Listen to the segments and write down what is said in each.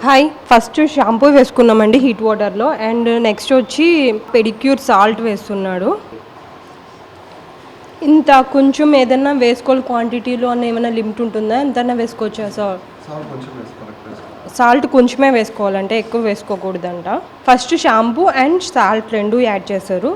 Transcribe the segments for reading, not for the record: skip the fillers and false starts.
Hi, first shampoo వేసుకున్నామండి heat వాటర్లో. And next వచ్చి pedicure salt వేస్తున్నాడు. ఇంత కొంచెం ఏదన్నా వేసుకోవాలి క్వాంటిటీలో అన్న ఏమైనా లిమిట్ ఉంటుందా? ఎంతైనా వేసుకోవచ్చా సార్? సాల్ట్ కొంచెమే వేసుకోవాలంటే ఎక్కువ వేసుకోకూడదంట. ఫస్ట్ షాంపూ అండ్ సాల్ట్ రెండు యాడ్ చేస్తారు.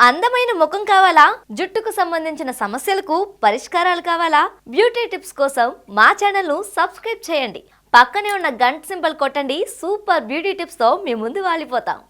అందమైన ముఖం కావాలా? జుట్టుకు సంబంధించిన సమస్యలకు పరిష్కారాలు కావాలా? బ్యూటీ టిప్స్ కోసం మా ఛానల్ ను సబ్స్క్రైబ్ చేయండి. పక్కనే ఉన్న గంట సింబల్ కొట్టండి. సూపర్ బ్యూటీ టిప్స్ తో మీ ముందు వాలిపోతాం.